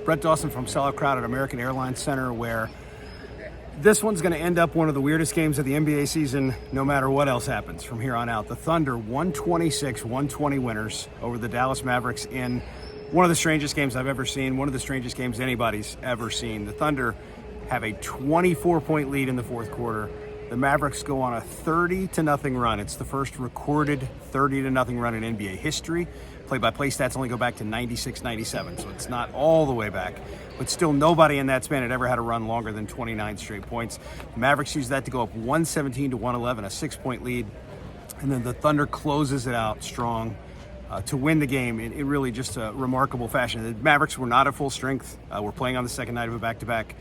Brett Dawson from Sellout Crowd at American Airlines Center, where this one's going to end up one of the weirdest games of the NBA season, no matter what else happens from here on out. The Thunder 126-120 winners over the Dallas Mavericks in one of the strangest games I've ever seen, one of the strangest games anybody's ever seen. The Thunder have a 24-point lead in the fourth quarter. The Mavericks go on a 30-0 run. It's the first recorded 30-0 run in NBA history. Play-by-play stats only go back to 96-97, so it's not all the way back. But still, nobody in that span had ever had a run longer than 29 straight points. The Mavericks used that to go up 117-111, a 6-point lead. And then the Thunder closes it out strong to win the game in really just a remarkable fashion. The Mavericks were not at full strength. We're playing on the second night of a back-to-back.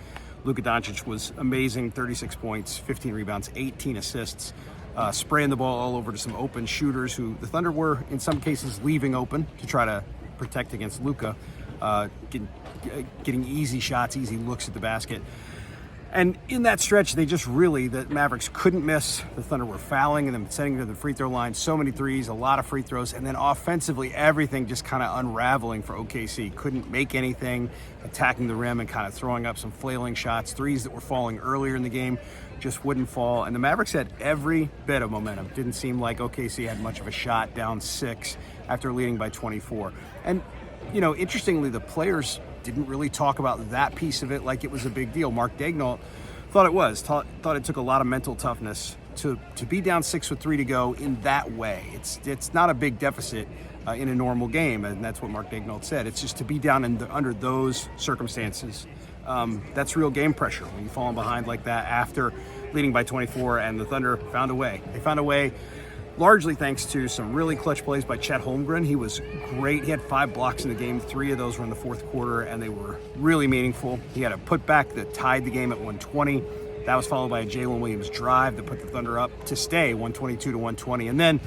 Luka Doncic was amazing, 36 points, 15 rebounds, 18 assists, spraying the ball all over to some open shooters who the Thunder were, in some cases, leaving open to try to protect against Luka, getting easy shots, easy looks at the basket. And in that stretch, the Mavericks couldn't miss. The Thunder were fouling and then setting to the free throw line. So many threes, a lot of free throws. And then offensively, everything just kind of unraveling for OKC. Couldn't make anything, attacking the rim and kind of throwing up some flailing shots. Threes that were falling earlier in the game just wouldn't fall. And the Mavericks had every bit of momentum. Didn't seem like OKC had much of a shot, down 6 after leading by 24. And, you know, interestingly, the players didn't really talk about that piece of it like it was a big deal. Mark Daigneault thought it was. Thought it took a lot of mental toughness to be down 6 with 3 to go in that way. It's not a big deficit in a normal game, and that's what Mark Daigneault said. It's just to be down under those circumstances. That's real game pressure when you're falling behind like that after leading by 24, and the Thunder found a way. They found a way largely thanks to some really clutch plays by Chet Holmgren. He was great. He had 5 blocks in the game. 3 of those were in the fourth quarter, and they were really meaningful. He had a putback that tied the game at 120. That was followed by a Jalen Williams drive that put the Thunder up to stay 122-120. And then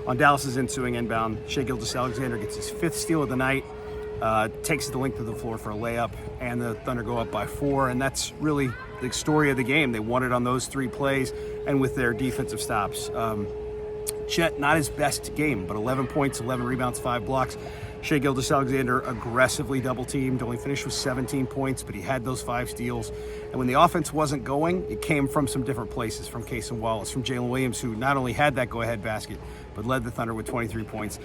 on Dallas's ensuing inbound, Shai Gilgeous-Alexander gets his 5th steal of the night, takes it the length of the floor for a layup, and the Thunder go up by 4. And that's really the story of the game. They won it on those 3 plays and with their defensive stops. Chet, not his best game, but 11 points, 11 rebounds, 5 blocks. Shai Gilgeous-Alexander aggressively double-teamed, only finished with 17 points, but he had those 5 steals. And when the offense wasn't going, it came from some different places, from Case and Wallace, from Jalen Williams, who not only had that go-ahead basket, but led the Thunder with 23 points.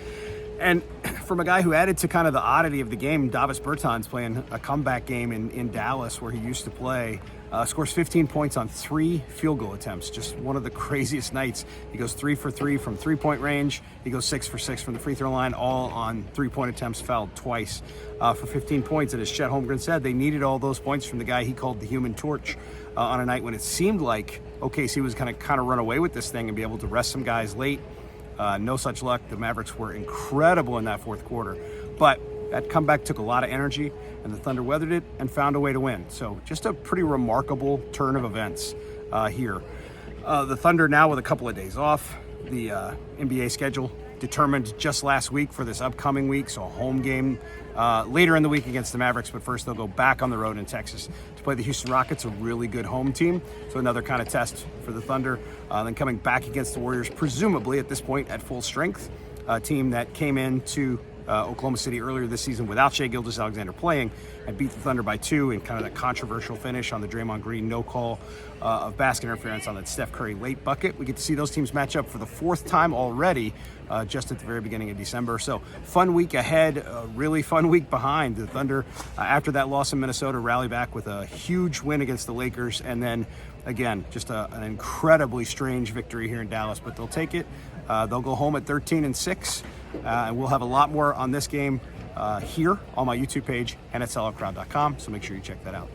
And from a guy who added to kind of the oddity of the game, Davis Bertans playing a comeback game in Dallas where he used to play, scores 15 points on 3 field goal attempts. Just one of the craziest nights. He goes 3 for 3 from 3-point range. He goes 6 for 6 from the free throw line, all on 3-point attempts, fouled twice for 15 points. And as Chet Holmgren said, they needed all those points from the guy he called the Human Torch on a night when it seemed like OKC was going to kind of run away with this thing and be able to rest some guys late. No such luck. The Mavericks were incredible in that fourth quarter. But that comeback took a lot of energy, and the Thunder weathered it and found a way to win. So just a pretty remarkable turn of events here. The Thunder now with a couple of days off. The NBA schedule determined just last week for this upcoming week, so a home game later in the week against the Mavericks, but first they'll go back on the road in Texas to play the Houston Rockets, a really good home team, so another kind of test for the Thunder. Then coming back against the Warriors, presumably at this point at full strength, a team that came into Oklahoma City earlier this season without Shai Gilgeous-Alexander playing and beat the Thunder by 2 in kind of that controversial finish on the Draymond Green no call of basket interference on that Steph Curry late bucket. We get to see those teams match up for the 4th time already just at the very beginning of December. So fun week ahead, a really fun week behind. The Thunder, after that loss in Minnesota, rally back with a huge win against the Lakers, and then again, just an incredibly strange victory here in Dallas, but they'll take it. They'll go home at 13-6, and we'll have a lot more on this game here on my YouTube page and at selloutcrowd.com, so make sure you check that out.